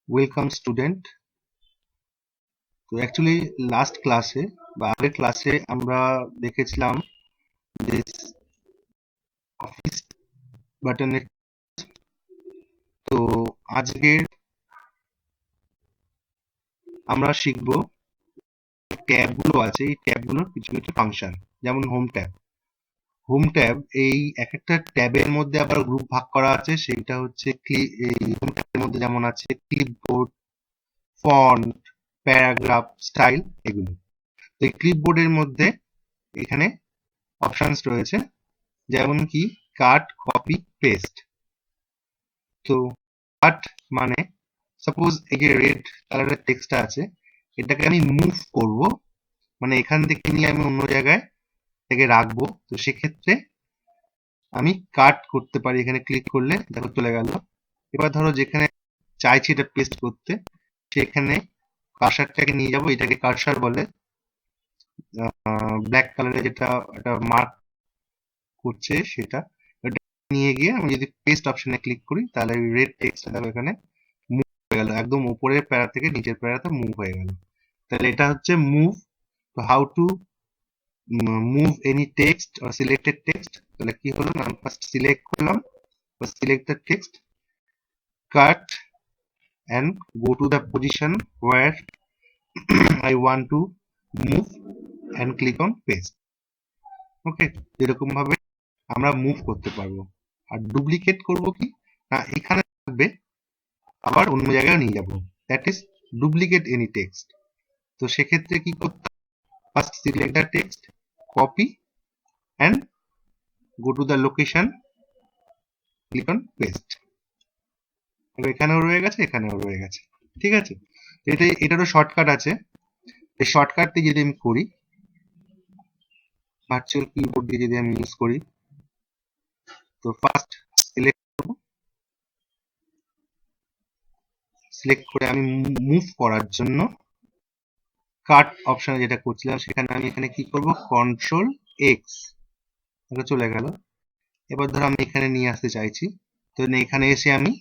Welcome student. তো actually last ক্লাসে বা আগের ক্লাসে আমরা দেখেছিলাম যে অফিস বাটনের। তো আজকের আমরা শিখব ট্যাবগুলো আছে, এই ট্যাবগুলোর কিছু কিছু ফাংশন, যেমন হোম ট্যাব। হোম ট্যাব এই এক একটা ট্যাবের মধ্যে আবার গ্রুপ ভাগ করা আছে, সেইটা হচ্ছে এই হোম ট্যাবের মধ্যে যেমন আছে ক্লিপবোর্ড, ফন্ট, প্যারাগ্রাফ, স্টাইল, এগুলো। তো এই ক্লিপবোর্ডের মধ্যে এখানে অপশনস রয়েছে, যেমন কি কাট, কপি, পেস্ট। তো কাট মানে সাপোজ এই যে রেড কালারের টেক্সটটা আছে, এটাকে আমি মুভ করব, মানে এখান থেকে নিয়ে আমি অন্য জায়গায় থেকে রাখবো। তো সেক্ষেত্রে আমি কাট করতে পারি, এখানে ক্লিক করলে দেখো চলে গেল। এবার ধরো যেখানে চাইছি এটা পেস্ট করতে, সেখানে কার্সারটাকে নিয়ে যাব, এটাকে কার্সার বলে। ব্ল্যাক কালারে যেটা একটা মার্ক করছে সেটা নিয়ে গিয়ে আমি যদি পেস্ট অপশনে ক্লিক করি, তাহলে রেড টেক্সটটা দেখো এখানে মুভ হয়ে গেল, একদম উপরের প্যারা থেকে নিচের প্যারাতে মুভ হয়ে গেল। তাহলে এটা হচ্ছে মুভ। তো how to move any text or selected text. তাহলে কি হলো না, ফার্স্ট সিলেক্ট করলাম, select the text, cut and go to the position where I want to move and click on paste. ওকে, এরকম ভাবে আমরা মুভ করতে পারবো। আর ডুপ্লিকেট করব কি না, এখানে থাকবে আবার অন্য জায়গায় নিয়ে যাব, that is duplicate any text. তো সেক্ষেত্রে কি করতে, first select the text, copy and go to the location, click on paste. এখানেও রয়ে গেছে, এখানেও রয়ে গেছে, ঠিক আছে। এটারও শর্টকাট আছে। এই শর্টকাটটি যদি আমি করি, ভার্চুয়াল কিবোর্ড দিয়ে যদি আমি ইউজ করি, তো ফার্স্ট সিলেক্ট করে আমি মুভ করার জন্য কাট অপশনে যেটা করছিলাম, সেখানে আমি এখানে কি করব, কন্ট্রোল এক্স, চলে গেল। এবার ধরো আমি এখানে নিয়ে আসতে চাইছি, তো এখানে এসে আমি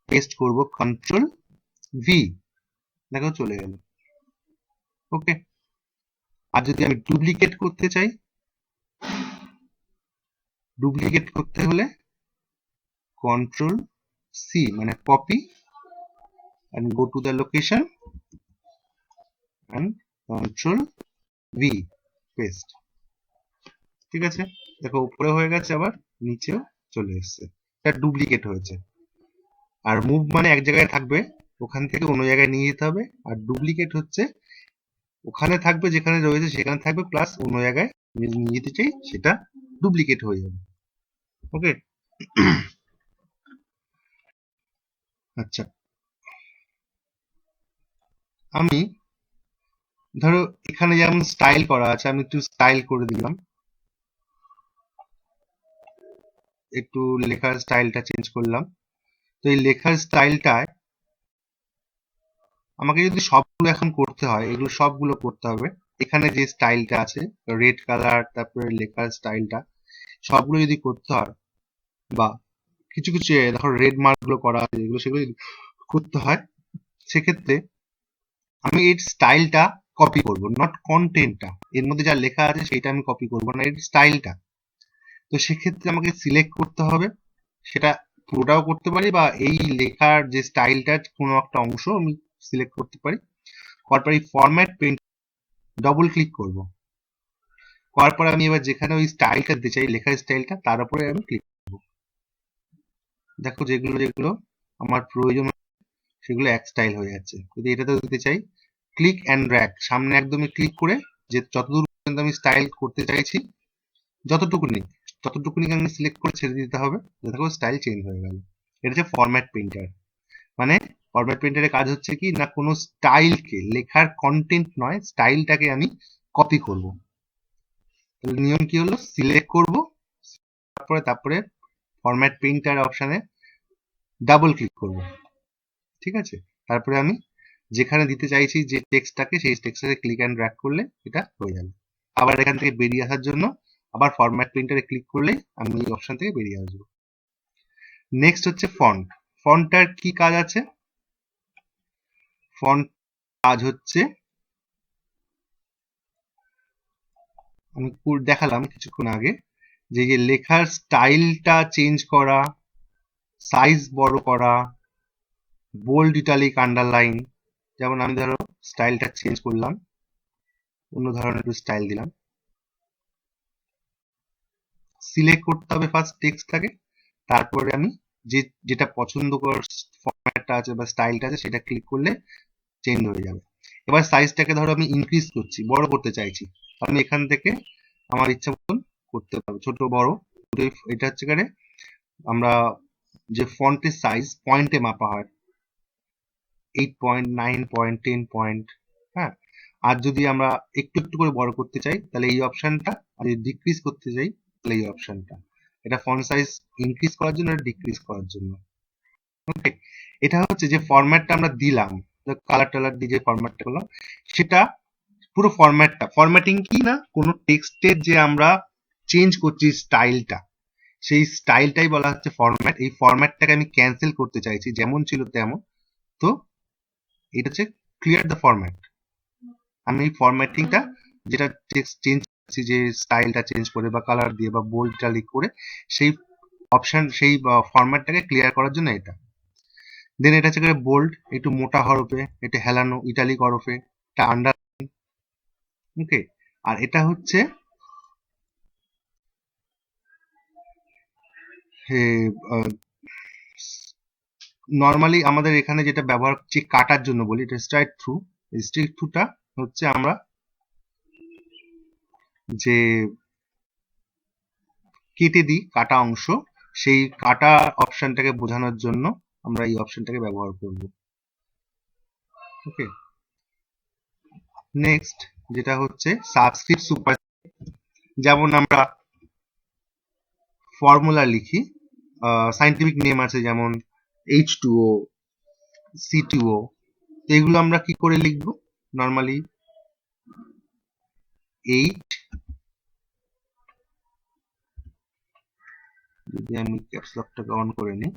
পেস্ট করব, কন্ট্রোল ভি, দেখো চলে গেল। ওকে, আর যদি আমি ডুপ্লিকেট করতে চাই, ডুপ্লিকেট করতে হলে কন্ট্রোল সি মানে copy and go to the location and control V paste। ঠিক আছে, দেখো উপরে হয়ে গেছে, আবার নিচেও চলে এসেছে, এটা ডুপ্লিকেট হয়েছে। আর মুভ মানে এক জায়গায় থাকবে, ওখান থেকে অন্য জায়গায় নিয়ে যেতে হবে। আর ডুপ্লিকেট হচ্ছে ওখানে থাকবে, যেখানে রয়েছে সেখানে থাকবে, প্লাস অন্য জায়গায় নিয়ে যেতে চাই, সেটা ডুপ্লিকেট হয়ে যাবে। ওকে, আচ্ছা, আমি ধরো এখানে যেমন স্টাইল করা আছে, আমি একটু স্টাইল করে দিলাম, একটু লেখার স্টাইলটা চেঞ্জ করলাম। তো এই লেখার স্টাইলটায় আমাকে যদি সবগুলো এখন করতে হয়, এগুলো সবগুলো করতে হবে। এখানে যে স্টাইলটা আছে রেড কালার, তারপরে লেখার স্টাইলটা, সবগুলো যদি করতে হয়, বা কিছু কিছু দেখো রেড মার্ক গুলো করা আছে, এগুলো সেগুলো যদি করতে হয়, সেক্ষেত্রে আমি এর স্টাইলটা কপি করব, নট কন্টেন্টটা। এর মধ্যে যা লেখা আছে সেটা আমি কপি করব না, এর স্টাইলটা। তো সেক্ষেত্রে আমাকে সিলেক্ট করতে হবে, সেটা পুরোটাও করতে পারি, বা এই লেখার যে স্টাইলটার কোনো একটা অংশ আমি সিলেক্ট করতে পারি। করার পরে ফরম্যাট পেন্ট ডবল ক্লিক করব, করার পরে আমি এবার যেখানে ওই স্টাইলটা দিতে চাই, লেখার স্টাইলটা, তার উপরে আমি ক্লিক করব। দেখো যেগুলো যেগুলো আমার প্রয়োজন সেগুলো এক স্টাইল হয়ে যাচ্ছে। যদি এটাতেও দিতে চাই, ক্লিক অ্যান্ড ড্র্যাগ, সামনে একদমই ক্লিক করে যে যতদূর পর্যন্ত আমি স্টাইল করতে চাইছি, যতটুকুনি আমি সিলেক্ট করে ছেড়ে দিতে হবে, দেখো স্টাইল চেঞ্জ হয়ে গেল। এটা হচ্ছে ফরম্যাট প্রিন্টার। মানে ফরম্যাট প্রিন্টারের কাজ হচ্ছে কি না, কোনো স্টাইলকে, লেখার কন্টেন্ট নয়, স্টাইলটাকে আমি কপি করব। তাহলে নিয়ম কি হলো, সিলেক্ট করব, তারপরে ফরম্যাট প্রিন্টার অপশনে ডাবল ক্লিক করব, ঠিক আছে। তারপরে আমি যেখানে দিতে চাইছি যে টেক্সটটাকে, সেই টেক্সটটাকে ক্লিক অ্যান্ড ড্র্যাগ করলে এটা হয়ে যাবে। আবার এখান থেকে বেরিয়ে আসার জন্য আবার ফরম্যাট প্রিন্টারে ক্লিক করলে আমি এই অপশন থেকে বেরিয়ে আসবো। নেক্সট হচ্ছে ফন্ট। ফন্টটার কি কাজ আছে, ফন্ট কাজ হচ্ছে আমি দেখালাম কিছুক্ষণ আগে যে লেখার স্টাইলটা চেঞ্জ করা, সাইজ বড় করা, বোল্ড, ইটালিক, আন্ডারলাইন। যেমন আমি ধরো স্টাইলটা চেঞ্জ করলাম, অন্য ধরনের একটু স্টাইল দিলাম। সিলেক্ট করতে হবে ফার্স্ট টেক্সটটাকে, তারপরে আমি যেটা পছন্দ করার ফরম্যাটটা আছে বা স্টাইলটা আছে সেটা ক্লিক করলে চেঞ্জ হয়ে যাবে। এবার সাইজটাকে ধরো আমি ইনক্রিজ করছি, বড় করতে চাইছি, আমি এখান থেকে আমার ইচ্ছা মতন করতে পারবো, ছোট বড়। এটা হচ্ছে এখানে আমরা যে ফন্টের সাইজ পয়েন্টে মাপা হয়, 8 পয়েন্ট, 9 পয়েন্ট, 10 পয়েন্ট। হ্যাঁ, আর যদি আমরা একটু একটু করে বড় করতে চাই তাহলে এই অপশনটা, আর যদি ডিক্রিজ করতে চাই তাহলে এই অপশনটা। এটা ফন্ট সাইজ ইনক্রিজ করার জন্য, ডিক্রিজ করার জন্য। ওকে, এটা হচ্ছে যে ফরম্যাটটা আমরা দিলাম, কালার টালার দিয়ে যে ফরম্যাটটা করলাম, সেটা পুরো ফরম্যাটটা। ফরম্যাটিং কি না, কোনো টেক্সটের যে আমরা চেঞ্জ করছি স্টাইলটা, সেই স্টাইলটাই বলা হচ্ছে ফরম্যাট। এই ফরম্যাটটাকে আমি ক্যান্সেল করতে চাইছি, যেমন ছিল তেমন। তো এটা হচ্ছে ক্লিয়ার দ্য ফরম্যাট। আমি এই ফরম্যাটিংটা যেটা টেক্সট চেঞ্জ করছি, যে স্টাইলটা চেঞ্জ করে বা কালার দিয়ে বা বোল্ড ইটালিক করে, সেই অপশন, সেই ফরম্যাটটাকে ক্লিয়ার করার জন্য এটা। দেন এটা হচ্ছে বোল্ড, একটু মোটা হরফে, এটা হেলানো, ইটালিক হরফে, এটা আন্ডার। ওকে, আর এটা হচ্ছে নর্মালি আমাদের এখানে যেটা ব্যবহার করছি কাটার জন্য বলি, এটা স্ট্রাইট থ্রু। স্ট্রাইট থ্রুটা হচ্ছে আমরা যে কেটে দিই কাটা অংশ, সেই কাটা অপশনটাকে বোঝানোর জন্য আমরা এই অপশনটাকে ব্যবহার করব। ওকে, নেক্সট যেটা হচ্ছে সাবস্ক্রিপ্ট, সুপার। যেমন আমরা ফর্মুলা লিখি, সাইন্টিফিক নেম আছে যেমন H2O, C2O, এগুলো আমরা কি করে লিখবো? নর্মালি যদি আমি ক্যাপস লকটাকে অন করে নিই,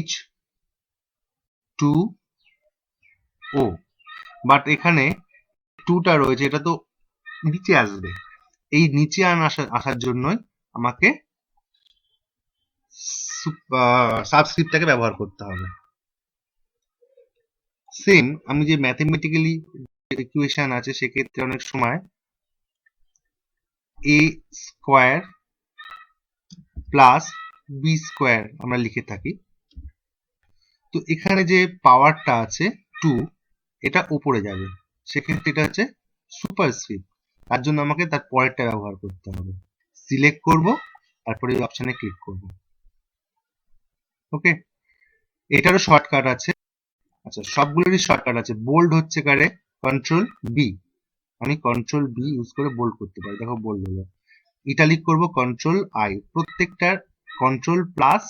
H2O, বাট এখানে 2টা রয়েছে, এটা তো নিচে আসবে। এই নিচে আসার জন্যই আমাকে সাবস্ক্রিপ্টটাকে ব্যবহার করতে হবে। সেম আমি যে ম্যাথমেটিক্যালি ইকুয়েশন আছে, সেক্ষেত্রে অনেক সময় a square plus B square আমরা লিখে থাকি। তো এখানে যে পাওয়ারটা আছে 2, এটা উপরে যাবে, সেক্ষেত্রে এটা হচ্ছে সুপারস্ক্রিপ্ট। তার জন্য আমাকে তার পরেরটা ব্যবহার করতে হবে। সিলেক্ট করব, তারপরে এই অপশনে ক্লিক করব। ওকে, এটারও শর্টকাট আছে। আচ্ছা, সবগুলোরই শর্টকাট আছে। বোল্ড হচ্ছে কারে কন্ট্রোল বি, আমি কন্ট্রোল বি ইউজ করে বোল্ড করতে পারি, দেখো বোল্ড হলো। ইটালিক করব কন্ট্রোল আই, প্রত্যেকটার কন্ট্রোল প্লাস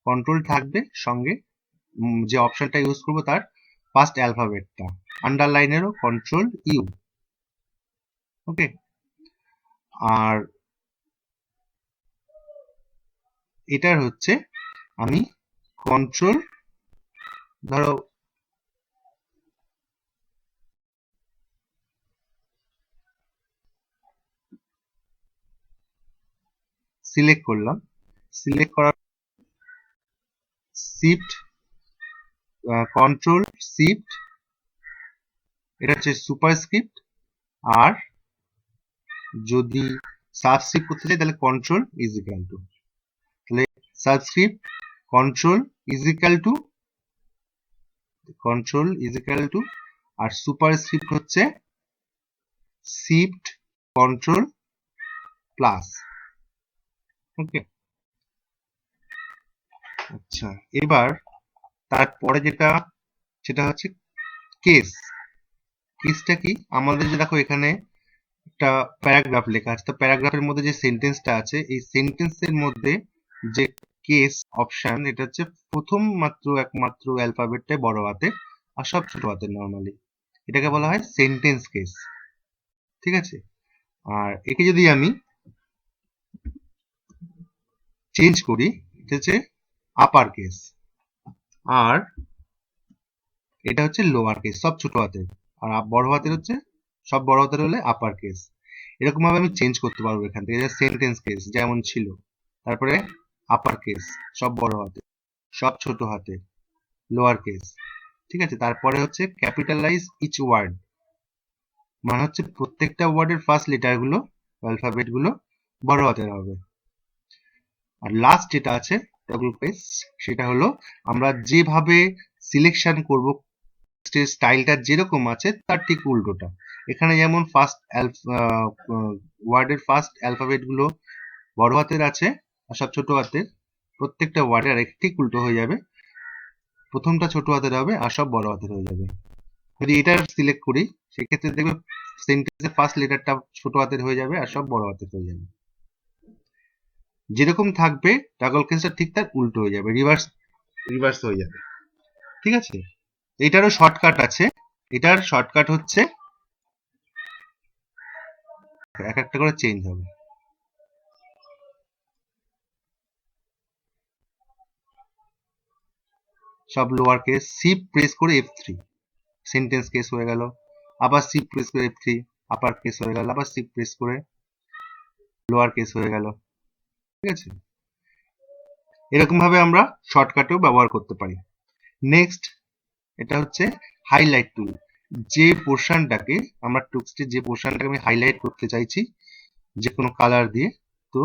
কন্ট্রোল থাকবে, সঙ্গে যে অপশনটা ইউজ করব তার ফার্স্ট অ্যালফাবেটটা। আন্ডারলাইনেরও কন্ট্রোল ইউ। ওকে, আর এটার হচ্ছে আমি কন্ট্রোল, ধরো সিলেক্ট করলাম, সিলেক্ট করার শিফট, কন্ট্রোল শিফট, এটা হচ্ছে সুপারস্ক্রিপ্ট। আর যদি সাবস্ক্রিপ্ট করতে চাই তাহলে কন্ট্রোল ইজ ইকুয়াল টু, তাহলে subscript control is equal to, control is equal to, আর সুপারস্ক্রিপ্ট হচ্ছে শিফট কন্ট্রোল প্লাস। ওকে, আচ্ছা, এবার তারপরে যেটা, সেটা হচ্ছে কেস। কেসটা কি, আমাদের যে দেখো এখানে একটা প্যারাগ্রাফ লেখা আছে, তো প্যারাগ্রাফের মধ্যে যে সেন্টেন্সটা আছে, এই সেন্টেন্সের মধ্যে যে কেস অপশন, এটা হচ্ছে প্রথম মাত্র একমাত্র অ্যালফাবেটটাই বড় হাতে আর সব ছোট হাতে নর্মালি, এটাকে বলা হয় সেন্টেন্স কেস। ঠিক আছে, আর একে যদি আমি চেঞ্জ করি, এটা হচ্ছে আপার কেস, আর এটা হচ্ছে লোয়ার কেস, সব ছোট হাতের, আর বড় হাতের হচ্ছে সব বড় হাতের হলে আপার কেস। এরকম ভাবে আমি চেঞ্জ করতে পারবো এখান থেকে, সেন্টেন্স কেস যেমন ছিল, তারপরে আপার কেস সব বড় হাতে, সব ছোট হাতে, লোয়ার কেস, ঠিক আছে। তারপরে হচ্ছে ক্যাপিটালাইজ ইচ ওয়ার্ড, মানে হচ্ছে প্রত্যেকটা ওয়ার্ডের ফার্স্ট লেটার গুলো, অ্যালফাবেট গুলো বড় হাতের হবে। আর লাস্ট যেটা আছে টগল পেজ, সেটা হলো আমরা যেভাবে সিলেকশন করব, স্টাইলটা যেরকম আছে তার ঠিক উল্টোটা। এখানে যেমন ফার্স্ট ওয়ার্ডের ফার্স্ট অ্যালফাবেট গুলো বড় হাতের আছে আর সব ছোট হাতের, প্রত্যেকটা ওয়ার্ডের আর ঠিক উল্টো হয়ে যাবে, প্রথমটা ছোট হাতের হবে আর সব বড় হাতের হয়ে যাবে। যদি এটা সিলেক্ট করি সেক্ষেত্রে দেখবে সেন্টেন্সের ফার্স্ট লেটারটা ছোট হাতের হয়ে যাবে আর সব বড় হাতের হয়ে যাবে। যেরকম থাকবে ডাবল কেসটা ঠিক তার উল্টো হয়ে যাবে, রিভার্স হয়ে যাবে, ঠিক আছে। এটারও শর্টকাট আছে, এটার শর্টকাট হচ্ছে এক একটা করে চেঞ্জ হবে। সব লোয়ার কেস, শিফট প্রেস করে F3 সেন্টেন্স কেস হয়ে গেল, আবার শিফট প্রেস করে F3 আপার কেস হয়ে গেল, আবার শিফট প্রেস করে লোয়ার কেস হয়ে গেল, ঠিক আছে। এরকম ভাবে আমরা শর্টকাটেও ব্যবহার করতে পারি। নেক্সট, এটা হচ্ছে হাইলাইট টুল। যে পোর্শনটাকে আমরা টেক্সটে যে পোর্শনটাকে আমি হাইলাইট করতে চাইছি যে কোনো কালার দিয়ে, তো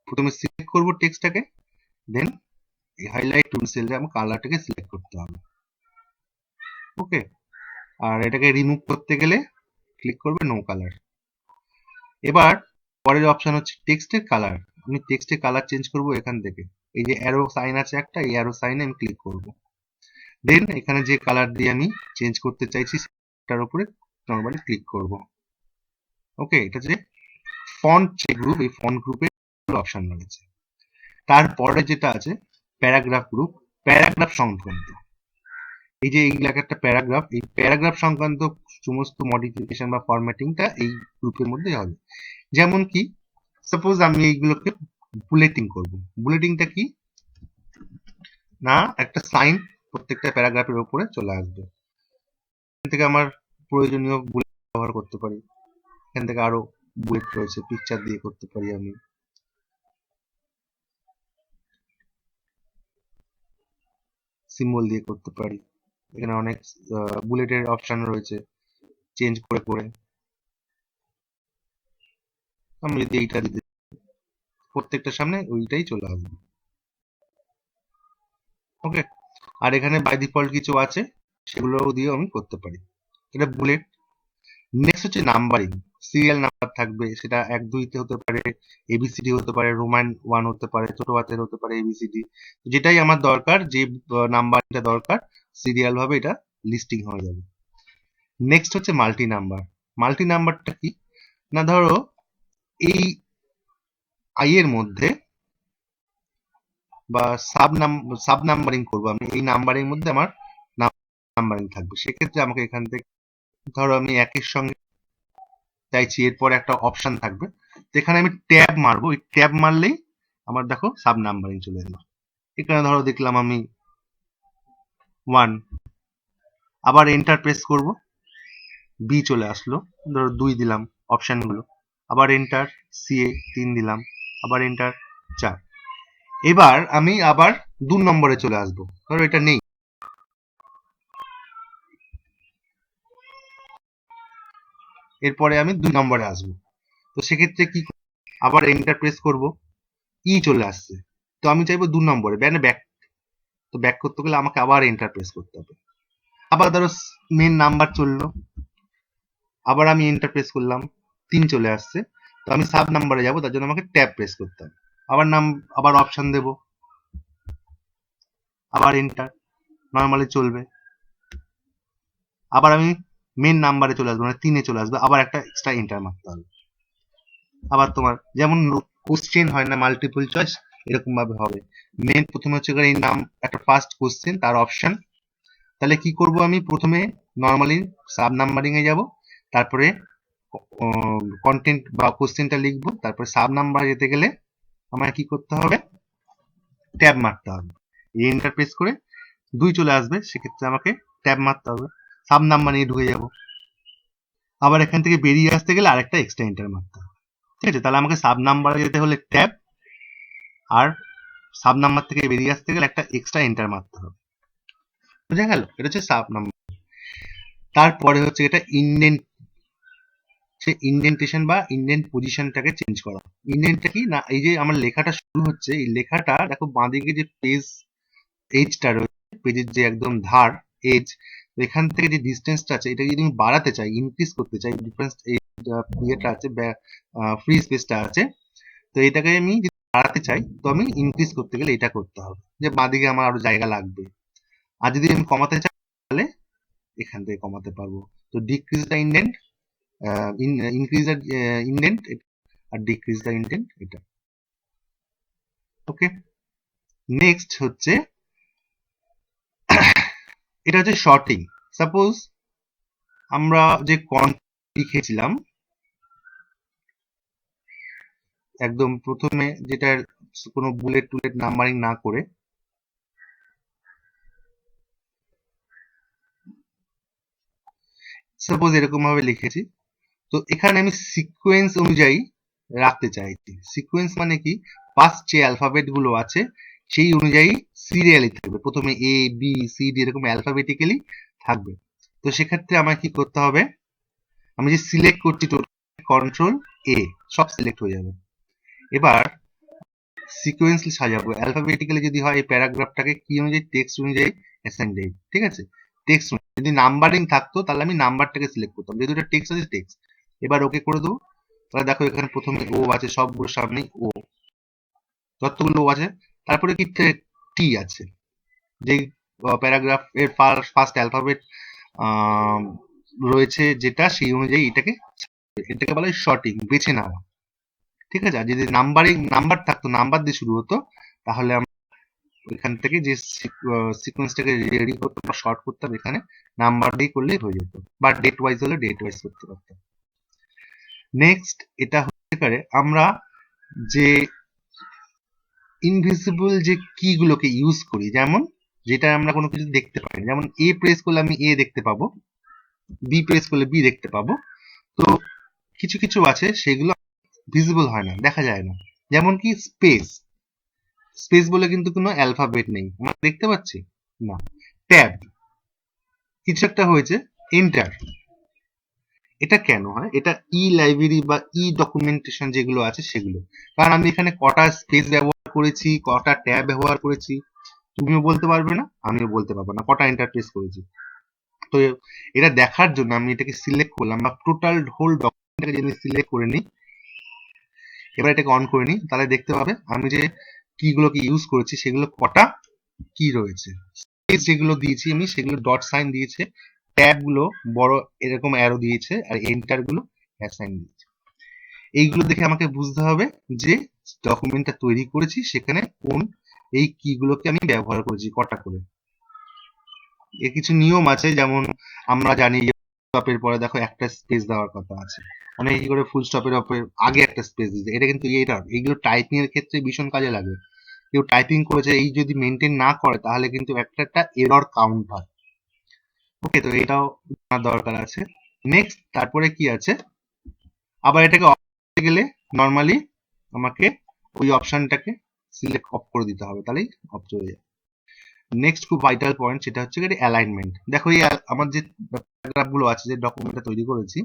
প্রথমে সিলেক্ট করব টেক্সটটাকে, দেন এই হাইলাইট টুল সেলে আমার কালারটাকে সিলেক্ট করতে হবে, ওকে। আর এটাকে রিমুভ করতে গেলে ক্লিক করবে নো কালার। এবার পরের অপশন হচ্ছে টেক্সটের কালার। আমি টেক্সটের কালার চেঞ্জ করব এখান থেকে, এই যে অ্যারো সাইন আছে একটা, এই অ্যারো সাইনে আমি ক্লিক করব, দেন এখানে যে কালার দিয়ে আমি চেঞ্জ করতে চাইছি সেটার উপরে নরমালি ক্লিক করব, ওকে। এটা যে ফন্ট যে গ্রুপ, এই ফন্ট গ্রুপের অপশন রয়েছে। তারপরে যেটা আছে প্যারাগ্রাফ গ্রুপ, প্যারাগ্রাফ সংক্রান্ত, এই যে এইগুলা একটা প্যারাগ্রাফ, এই প্যারাগ্রাফ সংক্রান্ত সমস্ত মডিফিকেশন বা ফরম্যাটিংটা এই গ্রুপের মধ্যে হবে। যেমন কি সাপোজ আমি এইগুলোকে বুলেটিং করব। বুলেটিংটা কি না, একটা সাইন প্রত্যেকটা প্যারাগ্রাফের উপরে চলে আসবে। এখান থেকে আমার প্রয়োজনীয় বুলেট ব্যবহার করতে পারি, এখান থেকে আরো বুলেট রয়েছে, পিকচার দিয়ে করতে পারি, আমি সিম্বল দিয়ে করতে পারি। এখানে অনেক বুলেটের অপশন রয়েছে চেঞ্জ করে করে। আমি যদি এইটা দিতে, প্রত্যেকটার সামনে ওইটাই চলে আসবে, ওকে। আর এখানে বাই ডিফল্ট কিছু আছে সেগুলো দিয়েও আমি করতে পারি, এটা বুলেট। নেক্সট হচ্ছে নাম্বারিং, সিরিয়াল নাম্বার থাকবে, সেটা 1 2 তে হতে পারে, এবিসিডি হতে পারে, রোমান 1 হতে পারে, ছোট হাতের হতে পারে এবিসিডি, যেটাই আমার দরকার, যে নাম্বারটা দরকার সিরিয়াল ভাবে এটা লিস্টিং হয়ে যাবে। নেক্সট হচ্ছে মাল্টি নাম্বার। মাল্টি নাম্বারটা কি না, ধরো এই আই এর মধ্যে বা সাব নাম্বারিং করবো আমি, এই নাম্বারিং মধ্যে আমার নাম্বারিং থাকবে, সেক্ষেত্রে আমাকে এখান থেকে ধরো আমি একের সঙ্গে চাইছি, এরপরে একটা অপশন থাকবে, তো এখানে আমি ট্যাব মারবো, ওই ট্যাব মারলেই আমার দেখো সাব নাম্বারিং চলে এলো। এখানে ধরো দেখলাম আমি 1, আবার এন্টার প্রেস করব, বি চলে আসলো, ধরো 2 দিলাম অপশনগুলো, আবার এন্টার, সি এ 3 দিলাম, আবার এন্টার 4। এবার আমি আবার 2 নম্বরে চলে আসবো, ধরো এটা নেই, এরপরে আমি 2 নম্বরে আসবো, তো সেক্ষেত্রে কি আবার এন্টার প্রেস করব, ই চলে আসছে, তো আমি চাইবো 2 নম্বরে ব্যাক, তো ব্যাক করতে গেলে আমাকে আবার এন্টার প্রেস করতে হবে। আবার ধরো মেন নাম্বার চললো, আবার আমি এন্টার প্রেস করলাম, 3 চলে আসছে, তো আমি সাব নাম্বারে যাবো, তার জন্য আমাকে ট্যাব প্রেস করতে হবে, আবার অপশন দেব, আবার এন্টার, নর্মালি চলবে। আবার আমি মেন নাম্বারে চলে আসবো, মানে 3 চলে আসবে, আবার একটা এক্সট্রা এন্টার মারতে হবে। আবার তোমার যেমন কোশ্চেন হয় না মাল্টিপল চয়েস, এরকম ভাবে হবে। মেন প্রথমে হচ্ছে এই নাম, একটা ফার্স্ট কোশ্চেন তার অপশন, তাহলে কি করব আমি প্রথমে নর্মালি সাব নাম্বারিং এ যাব, তারপরে কন্টেন্ট বা কোশ্চেনটা লিখবো, তারপরে সাব নাম্বার যেতে গেলে আমার কি করতে হবে, ট্যাব মারতে হবে। এন্টার প্রেস করে 2 চলে আসবে, সেক্ষেত্রে আমাকে ট্যাব মারতে হবে, সাব নাম্বার নিয়ে ঢুকে যাব। আবার এখান থেকে বেরিয়ে আসতে গেলে আরেকটা এক্সট্রা এন্টার মারতে হবে। ঠিক আছে, তাহলে আমাকে সাব নাম্বারে যেতে হলে ট্যাব, আর সাব নাম্বার থেকে বেরিয়ে আসতে গেলে একটা এক্সট্রা এন্টার মারতে হবে। বুঝা গেল? এটা হচ্ছে সাব নাম্বার। তারপরে হচ্ছে এটা ইন্ডেন্ট, সে ইন্ডেন্টেশন বা ইন্ডেন্ট পজিশনটাকে চেঞ্জ করা। ইন্ডেন্টটা কি না, এই যে আমার লেখাটা শুরু হচ্ছে, এই লেখাটা দেখো বাঁদিকে যে পেজ এজটা রয়েছে, পেজের যে একদম ধার এজ, এখান থেকে যে ডিস্টেন্সটা আছে, এটা যদি আমি বাড়াতে চাই, ইনক্রিজ করতে চাই, ডিফারেন্স ইয়েটা আছে, ফ্রি স্পেসটা আছে, তো এটাকে আমি যদি বাড়াতে চাই, তো আমি ইনক্রিজ করতে গেলে এটা করতে হবে, যে বাঁদিকে আমার আরো জায়গা লাগবে। আর যদি আমি কমাতে চাই তাহলে এখান থেকে কমাতে পারবো। তো decrease the indent, increase the indent, আর ডিক্রিজ দ্য ইন্ডেন্ট এটা। ওকে, নেক্সট হচ্ছে এটা হচ্ছে শর্টিং। সাপোজ আমরা যে লিখেছিলাম একদম প্রথমে, যেটা কোনো বুলেট টুলেট নাম্বারিং না করে, সাপোজ এরকম ভাবে লিখেছি, তো এখানে আমি সিকোয়েন্স অনুযায়ী রাখতে চাইছি। সিকোয়েন্স মানে কি, ফার্স্ট যে অ্যালফাবেট গুলো আছে সেই অনুযায়ী সিরিয়ালি থাকবে, প্রথমে এ বি সি ডি এরকম অ্যালফাবেটিক্যালি থাকবে। তো সেক্ষেত্রে আমার কি করতে হবে, আমি যে সিলেক্ট করছি কন্ট্রোল এ, সব সিলেক্ট হয়ে যাবে। এবার সিকোয়েন্স সাজাবো, অ্যালফাবেটিক্যালি যদি হয় এই প্যারাগ্রাফটাকে কি অনুযায়ী, টেক্সট অনুযায়ী অ্যাসাইন দেই। ঠিক আছে, টেক্সট যদি নাম্বারিং থাকতো তাহলে আমি নাম্বারটাকে সিলেক্ট করতাম, যেহেতু এটা টেক্সট আছে টেক্সট। এবার ওকে করে দেবো। তাহলে দেখো এখানে প্রথমে ও আছে, সবগুলোর সামনে ও, যতগুলো ও আছে। তারপরে কি টি আছে, যে প্যারাগ্রাফ এর ফার্স্ট অ্যালফাবেট রয়েছে যেটা, সেই অনুযায়ী এটাকে বলা হয় শর্টিং, বেছে নেওয়া। ঠিক আছে, আর যদি নাম্বার থাকতো, নাম্বার দিয়ে শুরু হতো, তাহলে আমরা এখান থেকে যে সিকোয়েন্সটাকে রেডি করতাম বা শর্ট করতাম, এখানে নাম্বার দিয়ে করলেই হয়ে যেত, বা ডেট ওয়াইজ হলে ডেট ওয়াইজ করতে পারতাম। নেক্সট এটা হতে পারে আমরা যে ইনভিজিবল যে কি গুলোকে ইউজ করি, যেমন যেটা আমরা কোনো কিছু দেখতে পাই, যেমন এ প্রেস করলে আমি এ দেখতে পাবো, বি প্রেস করলে বি দেখতে পাবো। তো কিছু কিছু আছে সেগুলো ভিজিবল হয় না, দেখা যায় না। যেমন কি স্পেস, স্পেস বলে কিন্তু কোনো অ্যালফাবেট নেই, আমরা দেখতে পাচ্ছি না। ট্যাব, কিছু একটা হয়েছে, এন্টার, এটা কেন হয়, এটা ই লাইব্রেরি বা ই ডকুমেন্টেশন যেগুলো আছে সেগুলো। কারণ আমি এখানে কটা স্পেস ব্যবহার করেছি, কটা ট্যাব ব্যবহার করেছি, তুমিও বলতে পারবে না, আমিও বলতে পারবো না, কটা ইন্টারফেস করেছি। তো এটা দেখার জন্য আমি এটাকে সিলেক্ট করলাম, বা টোটাল হোল ডকুমেন্টটাকে যদি সিলেক্ট করে নিই, এবার এটাকে অন করে নিই, তাহলে দেখতে পাবে আমি যে কিগুলোকে ইউজ করেছি সেগুলো কটা কি রয়েছে। স্পেস যেগুলো দিয়েছি আমি সেগুলো ডট সাইন দিয়েছে, ট্যাব গুলো বড় এরকম অ্যারো দিয়েছে, আর এন্টার গুলো অ্যাসাইন দিয়েছে। এইগুলো দেখে আমাকে বুঝতে হবে যে ডকুমেন্টটা তৈরি করেছি সেখানে কোন এই কি গুলোকে আমি ব্যবহার করেছি, কটা করে। এর কিছু নিয়ম আছে, যেমন আমরা জানি যে স্টপের পরে দেখো একটা স্পেস দেওয়ার কথা আছে, অনেকে কি করে ফুল স্টপের আগে একটা স্পেস দিচ্ছে, এটা কিন্তু এইগুলো টাইপিং এর ক্ষেত্রে ভীষণ কাজে লাগে। কেউ টাইপিং করেছে, এই যদি মেনটেন না করে তাহলে কিন্তু একটা এরর কাউন্ট হয়। ওকে, তো এটাও জানার দরকার আছে। নেক্সট তারপরে কি আছে, আবার এটাকে অফ করতে গেলে নর্মালি আমাকে ওই অপশনটাকে সিলেক্ট অফ করে দিতে হবে, তাহলেই অফ চলে যাবে। নেক্সট খুব ভাইটাল পয়েন্ট, সেটা হচ্ছে অ্যালাইনমেন্ট। দেখো এই আমার যে প্যারাগ্রাফ গুলো আছে, যে ডকুমেন্টটা তৈরি করেছি,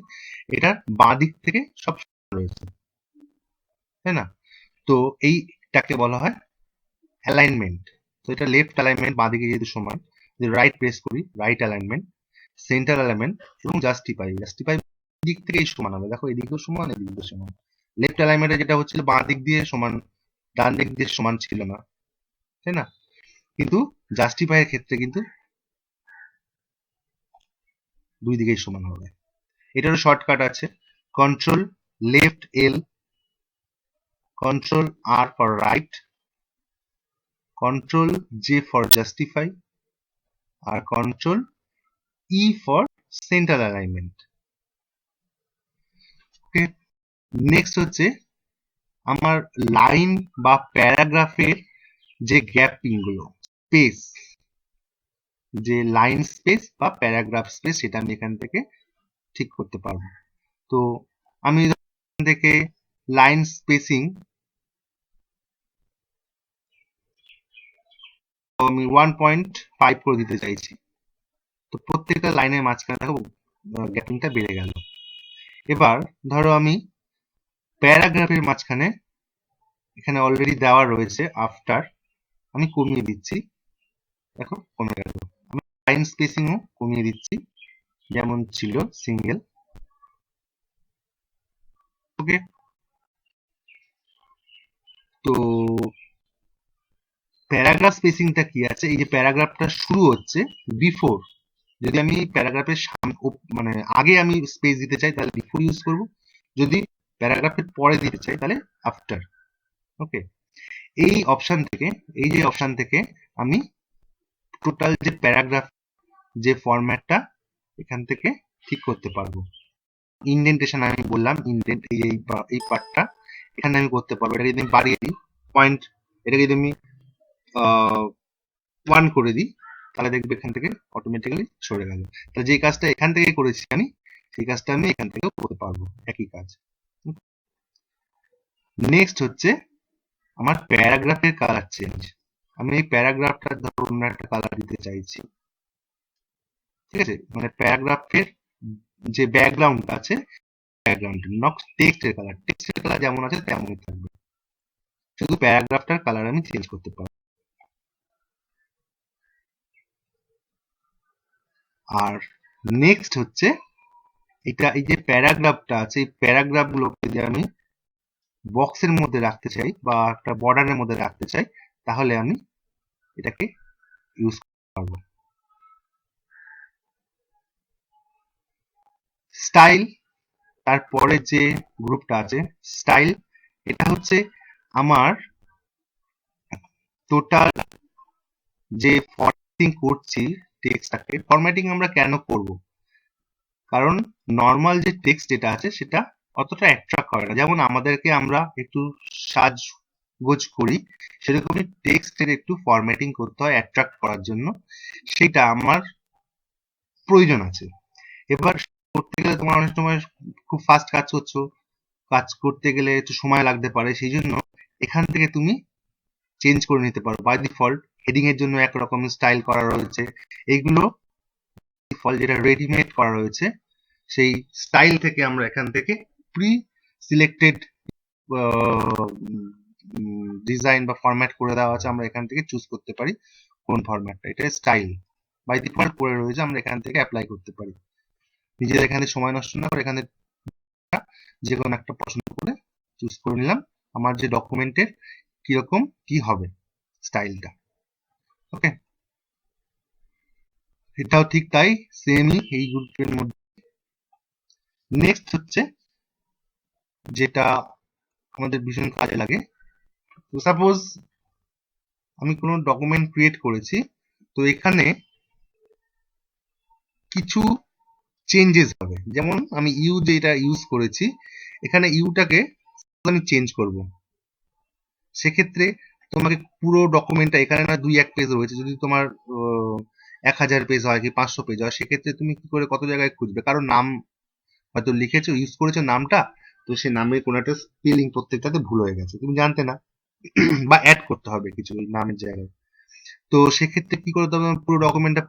এটার বাঁ দিক থেকে সব রয়েছে, তাই না? তো এইটাকে বলা হয় অ্যালাইনমেন্ট। তো এটা লেফট অ্যালাইনমেন্ট, বাঁ দিকে যেহেতু সমান, যে রাইট প্রেস করি রাইট অ্যালাইনমেন্ট, সেন্টার অ্যালাইনমেন্ট এবং জাস্টিফাই দিক থেকেই সমান হবে। দেখো এদিকেও সমান, এদিকেও সমান। লেফট অ্যালাইনমেন্টে যেটা হচ্ছিল বাঁ দিক দিয়ে সমান, ডান দিক দিয়ে সমান ছিল না, তাই না? কিন্তু জাস্টিফাই এর ক্ষেত্রে কিন্তু দুই দিকেই সমান হবে। এটারও শর্টকাট আছে, control left L, control R for right, control J for justify, আর control E for centre alignment. Okay, next হচ্ছে আমার লাইন বা প্যারাগ্রাফের যে গ্যাপিং গুলো, স্পেস, যে লাইন স্পেস বা প্যারাগ্রাফ স্পেস, সেটা আমি এখান থেকে ঠিক করতে পারবো। তো আমি এখান থেকে লাইন স্পেসিং আমি 1.5 করে দিতে চাইছি। তো প্রত্যেকটা লাইনের মাঝখানে দেখো গ্যাপিংটা বেড়ে গেল। এবার ধরো আমি প্যারাগ্রাফের মাঝখানে, এখানে অলরেডি দেওয়া রয়েছে আফটার, আমি কমিয়ে দিচ্ছি, দেখো কমে গেল। আমি লাইন স্পেসিংও কমিয়ে দিচ্ছি, যেমন ছিল সিঙ্গেল। ওকে, তো প্যারাগ্রাফ স্পেসিংটা কি আছে, এই যে প্যারাগ্রাফটা শুরু হচ্ছে বিফোর, যদি আমি প্যারাগ্রাফের মানে আগে আমি স্পেস দিতে চাই তাহলে বিফোর ইউজ করব, যদি প্যারাগ্রাফের পরে দিতে চাই তাহলে আফটার। ওকে, এই অপশন থেকে, এই যে অপশন থেকে আমি টোটাল যে প্যারাগ্রাফ যে ফরম্যাটটা এখান থেকে ঠিক করতে পারবো। ইন্ডেন্টেশন আমি বললাম, ইন্ডেন্ট এই পার্টটা এখানে আমি করতে পারবো। এটা যদি আমি বাড়িয়ে দিই পয়েন্ট, এটা যদি আমি 1 করে দিই তাহলে দেখবে এখান থেকে অটোমেটিক্যালি সরে গেল। তাহলে যে কাজটা এখান থেকে করেছি আমি, সেই কাজটা আমি এখান থেকেও করতে পারবো, একই কাজ। নেক্সট হচ্ছে আমার প্যারাগ্রাফের কালার চেঞ্জ। আমি এই প্যারাগ্রাফটা ধরো অন্য একটা কালার দিতে চাইছি, ঠিক আছে, মানে প্যারাগ্রাফের যে ব্যাকগ্রাউন্ড আছে, ব্যাকগ্রাউন্ড নট টেক্সটের কালার, টেক্সটের কালার যেমন আছে তেমনই থাকবে, শুধু প্যারাগ্রাফটার কালার আমি চেঞ্জ করতে পারবো। আর নেক্সট হচ্ছে এটা, এই যে প্যারাগ্রাফটা আছে, এই প্যারাগ্রাফ গুলোকে যদি আমি বক্সের মধ্যে রাখতে চাই বা একটা বর্ডারের মধ্যে রাখতে চাই, তাহলে আমি এটাকে ইউজ করতে পারবো। স্টাইল, তারপরে যে গ্রুপটা আছে স্টাইল, এটা হচ্ছে আমার টোটাল যে ফরম্যাটিং করছি টেক্সটটাকে। ফরম্যাটিং আমরা কেন করব, কারণ নর্মাল যে টেক্সট যেটা আছে সেটা অতটা অ্যাট্রাক্ট করে না। যেমন আমাদেরকে আমরা একটু সাজগোজ করি, সেরকমই টেক্সটের একটু ফরম্যাটিং করতে হয় অ্যাট্রাক্ট করার জন্য, সেটা আমার প্রয়োজন আছে। এবার করতে গেলে তোমার অনেক সময় খুব ফাস্ট কাজ করছো, কাজ করতে গেলে একটু সময় লাগতে পারে, সেই জন্য এখান থেকে তুমি চেঞ্জ করে নিতে পারো। বাই ডিফল্ট হেডিং এর জন্য একরকম স্টাইল করা রয়েছে, এইগুলো ডিফল্ট যেটা রেডিমেড করা রয়েছে, সেই স্টাইল থেকে আমরা এখান থেকে প্রি সিলেক্টেড ডিজাইন বা ফরম্যাট করে দেওয়া আছে, আমরা এখান থেকে চুজ করতে পারি কোন ফরম্যাটটা। এটা স্টাইল বাই ডিফল্ট করে রয়েছে, আমরা এখান থেকে অ্যাপ্লাই করতে পারি। নিজের এখানে সময় নষ্ট না করে এখানে যে কোনো একটা পছন্দ করে চুজ করে নিলাম আমার যে ডকুমেন্টের কিরকম কি হবে স্টাইলটা। ওকে, এটাও ঠিক তাই, সেমই এই গ্রুপের মধ্যে। নেক্সট হচ্ছে যেটা আমাদের ভীষণ কাজে লাগে, তো সাপোজ আমি কোনো ডকুমেন্ট ক্রিয়েট করেছি, তো এখানে কিছু চেঞ্জেস হবে। যেমন আমি ইউ যেটা ইউজ করেছি, এখানে ইউটাকে আমি চেঞ্জ করব, সেক্ষেত্রে তোমাকে পুরো ডকুমেন্টটা, এখানে না 2-1 পেজ রয়েছে, যদি তোমার 1000 পেজ হয় কি 500 পেজ হয়, সেক্ষেত্রে তুমি কি করে কত জায়গায় খুঁজবে, কারণ নাম হয়তো লিখেছো, ইউজ করেছো নামটা, তো সেই নামের কোনো একটা স্পেলিং প্রত্যেকটাতে ভুল হয়ে গেছে, তুমি জানতে না, বা অ্যাড করতে হবে কিছু ওই নামের জায়গায়। তো সেক্ষেত্রে কি করতে হবে, পুরো ডকুমেন্টটা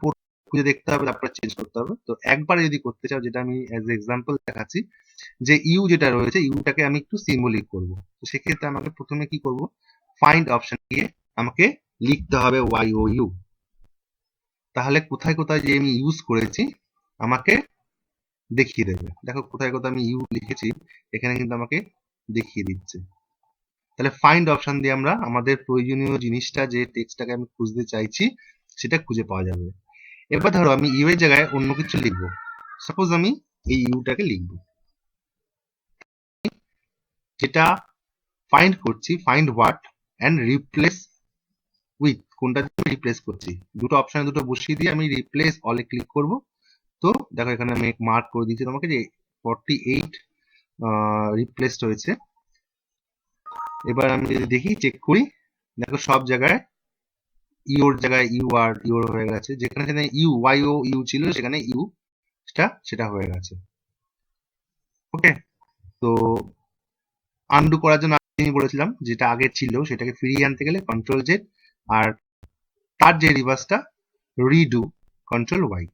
খুঁজে দেখতে হবে, তারপরে চেঞ্জ করতে হবে। তো একবার যদি করতে চাও, যেটা আমি অ্যাজ এক্সাম্পল দেখাচ্ছি, যে ইউ যেটা রয়েছে, ইউটাকে আমি একটু সিম্বলিক করব। তো সেক্ষেত্রে আমাকে প্রথমে কি করব, ফাইন্ড অপশন গিয়ে আমাকে লিখতে হবে ওয়াই ও ইউ, তাহলে কোথায় কোথায় যে আমি ইউজ করেছি আমাকে দেখিয়ে দেবে। দেখো কোথায় কোথায় আমি ইউ লিখেছি, এখানে কিন্তু আমাকে দেখিয়ে দিচ্ছে। তাহলে ফাইন্ড অপশন দিয়ে আমরা আমাদের প্রয়োজনীয় জিনিসটা, যে টেক্সটটাকে আমি খুঁজতে চাইছি, সেটা খুঁজে পাওয়া যাবে। এবার ধরো আমি ইউ এর জায়গায় অন্য কিছু লিখবো, সাপোজ আমি এই ইউটাকে লিখবো, যেটা ফাইন্ড করছি, find what and replace with, কোনটা দিয়ে রিপ্লেস করছি, দুটো অপশনে দুটো বসিয়ে দিয়ে আমি রিপ্লেস অলে ক্লিক করব। তো দেখো এখানে আমি মার্ক করে দিচ্ছি তোমাকে যে 48 রিপ্লেসড হয়েছে। এবার আমি যদি দেখি চেক করি, দেখো সব জায়গায় ইউর জায়গায় ইউ আর ইউর হয়ে গেছে, যেখানে যেখানে ইউ ওয়াই ও ইউ ছিল সেখানে ইউ সেটা হয়ে গেছে। ওকে, তো আনডু করার জন্য আমি বলেছিলাম যেটা আগে ছিল সেটাকে ফিরিয়ে আনতে গেলে কন্ট্রোল জেড, আর তার যে রিভার্সটা রিডু কন্ট্রোল ওয়াই।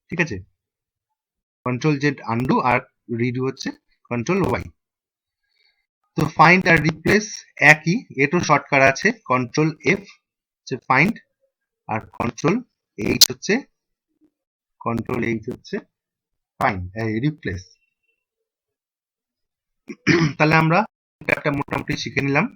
ঠিক আছে, কন্ট্রোল জেড আনডু আর রিডু হচ্ছে কন্ট্রোল ওয়াই। তো ফাইন্ড আর রিপ্লেস একই, এটাও শর্টকাট আছে কন্ট্রোল এফ হচ্ছে ফাইন্ড, আর এইচ হচ্ছে ফাইন্ড রিপ্লেস। তাহলে আমরা একটা মোটামুটি শিখে নিলাম